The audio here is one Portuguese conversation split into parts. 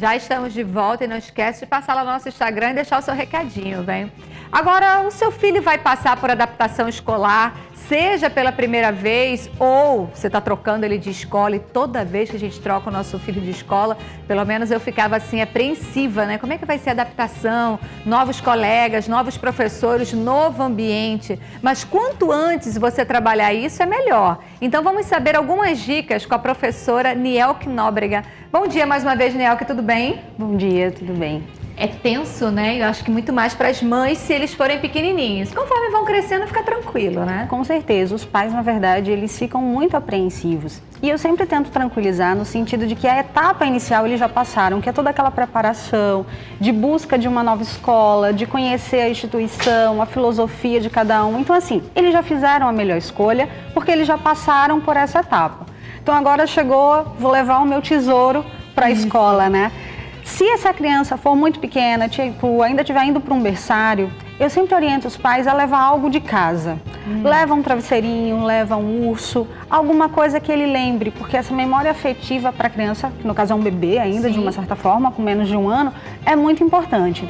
Já estamos de volta e não esquece de passar lá no nosso Instagram e deixar o seu recadinho, vem? Agora, o seu filho vai passar por adaptação escolar, seja pela primeira vez ou você está trocando ele de escola, e toda vez que a gente troca o nosso filho de escola, pelo menos eu ficava assim apreensiva, né? Como é que vai ser a adaptação, novos colegas, novos professores, novo ambiente. Mas quanto antes você trabalhar isso, é melhor. Então vamos saber algumas dicas com a professora Nielke Nóbrega. Bom dia mais uma vez, Nielke, tudo bem? Bom dia, tudo bem. É tenso, né? Eu acho que muito mais para as mães se eles forem pequenininhos. Conforme vão crescendo, fica tranquilo, né? Com certeza. Os pais, na verdade, eles ficam muito apreensivos. E eu sempre tento tranquilizar no sentido de que a etapa inicial eles já passaram, que é toda aquela preparação de busca de uma nova escola, de conhecer a instituição, a filosofia de cada um. Então, assim, eles já fizeram a melhor escolha porque eles já passaram por essa etapa. Então, agora chegou, vou levar o meu tesouro para a escola, né? Se essa criança for muito pequena, tipo, ainda estiver indo para um berçário, eu sempre oriento os pais a levar algo de casa. Leva um travesseirinho, leva um urso, alguma coisa que ele lembre, porque essa memória afetiva para a criança, que no caso é um bebê ainda, Sim, de uma certa forma, com menos de um ano, é muito importante.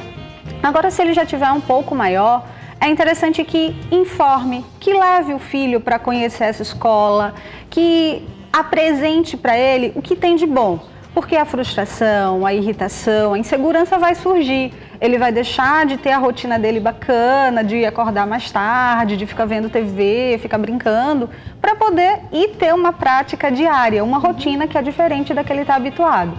Agora, se ele já tiver um pouco maior, é interessante que informe, que leve o filho para conhecer essa escola, que apresente para ele o que tem de bom. Porque a frustração, a irritação, a insegurança vai surgir. Ele vai deixar de ter a rotina dele bacana, de acordar mais tarde, de ficar vendo TV, ficar brincando, para poder ir ter uma prática diária, uma rotina que é diferente da que ele está habituado.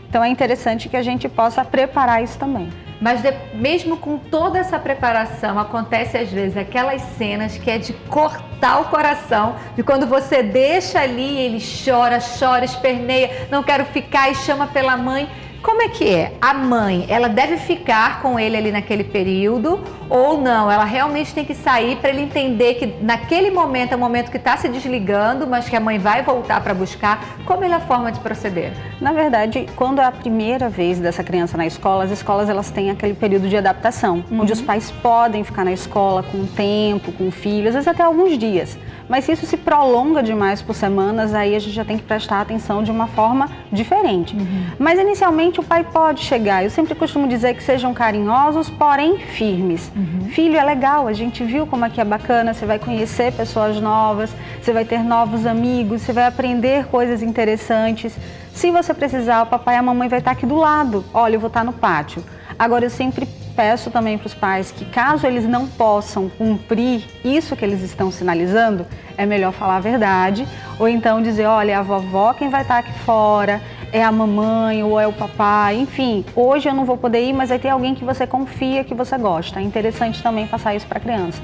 Então é interessante que a gente possa preparar isso também. Mas mesmo com toda essa preparação, acontece às vezes aquelas cenas que é de cortar o coração, de quando você deixa ali, ele chora, esperneia, não quero ficar e chama pela mãe. Como é que é? A mãe, ela deve ficar com ele ali naquele período ou não? Ela realmente tem que sair para ele entender que naquele momento é o momento que está se desligando, mas que a mãe vai voltar para buscar. Como é a forma de proceder? Na verdade, quando é a primeira vez dessa criança na escola, as escolas elas têm aquele período de adaptação, onde os pais podem ficar na escola com tempo, com o filho, às vezes até alguns dias. Mas se isso se prolonga demais por semanas, aí a gente já tem que prestar atenção de uma forma diferente. Mas inicialmente o pai pode chegar. Eu sempre costumo dizer que sejam carinhosos, porém firmes. Filho, é legal, a gente viu como aqui é bacana, você vai conhecer pessoas novas, você vai ter novos amigos, você vai aprender coisas interessantes. Se você precisar, o papai e a mamãe vai estar aqui do lado. Olha, eu vou estar no pátio. Agora, eu sempre peço também para os pais que, caso eles não possam cumprir isso que eles estão sinalizando, é melhor falar a verdade, ou então dizer, olha, é a vovó quem vai estar aqui fora, é a mamãe ou é o papai, enfim, hoje eu não vou poder ir, mas vai ter alguém que você confia, que você gosta. É interessante também passar isso para a criança.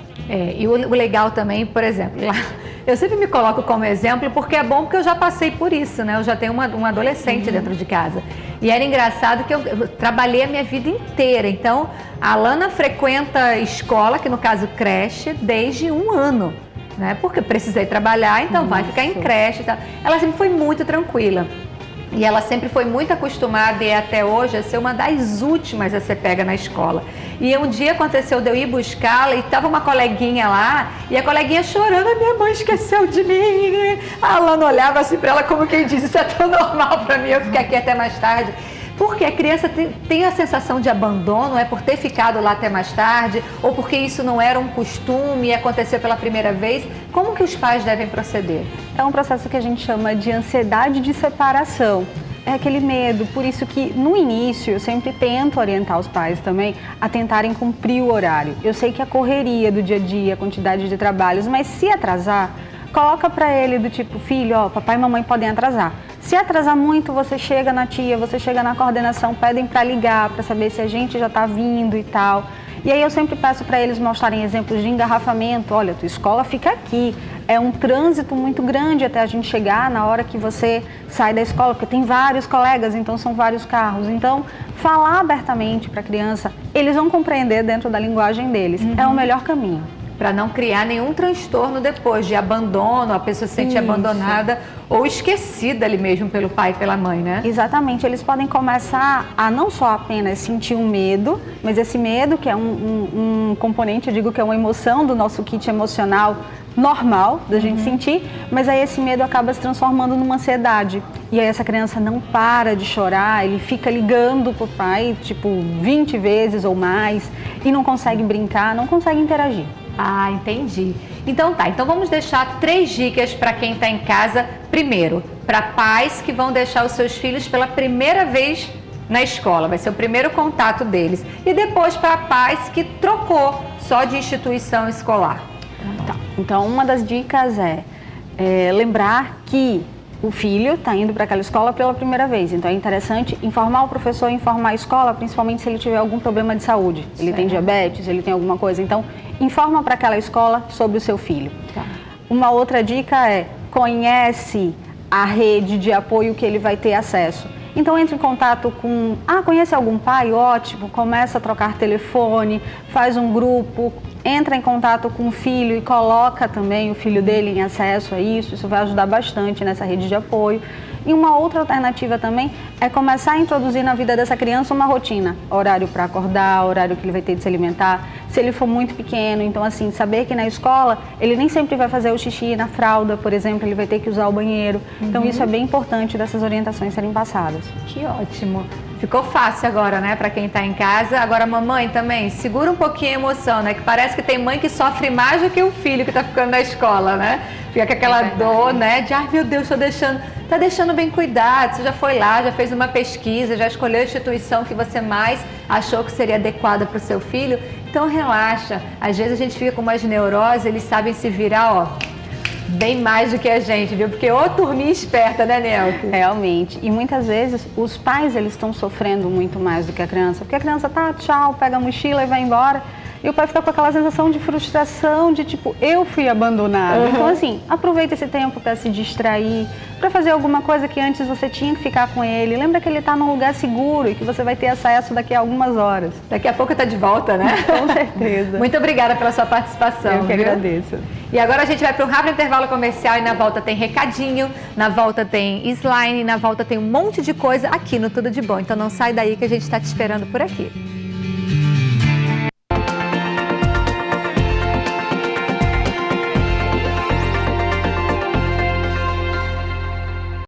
E o legal também, por exemplo, lá, eu sempre me coloco como exemplo porque é bom porque eu já passei por isso, né? Eu já tenho uma adolescente dentro de casa. E era engraçado que eu trabalhei a minha vida inteira. Então, a Alana frequenta escola, que no caso creche, desde 1 ano, né? Porque precisei trabalhar, então vai ficar em creche e tal. Ela sempre foi muito tranquila. E ela sempre foi muito acostumada e até hoje a ser uma das últimas a ser pega na escola. E um dia aconteceu de eu ir buscá-la e estava uma coleguinha lá e a coleguinha chorando, a minha mãe esqueceu de mim. A Alana olhava assim para ela como quem diz, isso é tão normal para mim, eu fiquei aqui até mais tarde. Porque a criança tem a sensação de abandono, é por ter ficado lá até mais tarde, ou porque isso não era um costume e aconteceu pela primeira vez. Como que os pais devem proceder? É um processo que a gente chama de ansiedade de separação. É aquele medo, por isso que no início eu sempre tento orientar os pais também a tentarem cumprir o horário. Eu sei que a correria do dia a dia, a quantidade de trabalhos, mas se atrasar, coloca para ele do tipo, filho, ó, papai e mamãe podem atrasar. Se atrasar muito, você chega na tia, você chega na coordenação, pedem para ligar, para saber se a gente já está vindo e tal. E aí eu sempre peço para eles mostrarem exemplos de engarrafamento. Olha, tua escola fica aqui. É um trânsito muito grande até a gente chegar na hora que você sai da escola, porque tem vários colegas, então são vários carros. Então, falar abertamente para a criança, eles vão compreender dentro da linguagem deles. É o melhor caminho. Para não criar nenhum transtorno depois de abandono, a pessoa se sente abandonada ou esquecida ali mesmo pelo pai e pela mãe, né? Exatamente, eles podem começar a não só apenas sentir um medo, mas esse medo que é um componente, eu digo que é uma emoção do nosso kit emocional normal da gente sentir, mas aí esse medo acaba se transformando numa ansiedade. E aí essa criança não para de chorar, ele fica ligando pro pai, tipo, 20 vezes ou mais, e não consegue brincar, não consegue interagir. Ah, entendi. Então tá, então vamos deixar 3 dicas para quem está em casa. Primeiro, para pais que vão deixar os seus filhos pela primeira vez na escola, vai ser o primeiro contato deles. E depois para pais que trocou só de instituição escolar. Tá. Então, uma das dicas é lembrar que o filho está indo para aquela escola pela primeira vez. Então, é interessante informar o professor, informar a escola, principalmente se ele tiver algum problema de saúde. Ele tem diabetes, ele tem alguma coisa. Então, informa para aquela escola sobre o seu filho. Tá. Uma outra dica é conhece a rede de apoio que ele vai ter acesso. Então, entre em contato com... conhece algum pai? Ótimo. Começa a trocar telefone, faz um grupo, entra em contato com o filho e coloca também o filho dele em acesso a isso. Isso vai ajudar bastante nessa rede de apoio. E uma outra alternativa também é começar a introduzir na vida dessa criança uma rotina. Horário para acordar, horário que ele vai ter de se alimentar. Se ele for muito pequeno, então assim, saber que na escola ele nem sempre vai fazer o xixi na fralda, por exemplo, ele vai ter que usar o banheiro. Então isso é bem importante dessas orientações serem passadas. Que ótimo. Ficou fácil agora, né, para quem está em casa. Agora, mamãe também, segura um pouquinho a emoção, né? Que parece que tem mãe que sofre mais do que o filho que está ficando na escola, né? Fica com aquela dor, né? De, ai meu Deus, tá deixando bem cuidado. Você já foi lá, já fez uma pesquisa, já escolheu a instituição que você mais achou que seria adequada para o seu filho. Então relaxa. Às vezes a gente fica com umas neuroses, eles sabem se virar, ó, bem mais do que a gente, viu? Porque ô turminha esperta, né, Nelke? Realmente. E muitas vezes os pais, eles estão sofrendo muito mais do que a criança. Porque a criança tá, tchau, pega a mochila e vai embora. E o pai fica com aquela sensação de frustração, de tipo, eu fui abandonado. Então, assim, aproveita esse tempo para se distrair, para fazer alguma coisa que antes você tinha que ficar com ele. Lembra que ele está num lugar seguro e que você vai ter acesso daqui a algumas horas. Daqui a pouco tá de volta, né? Com certeza. Muito obrigada pela sua participação. Eu que agradeço. E agora a gente vai para um rápido intervalo comercial e na volta tem recadinho, na volta tem slime, na volta tem um monte de coisa aqui no Tudo de Bom. Então não sai daí que a gente está te esperando por aqui.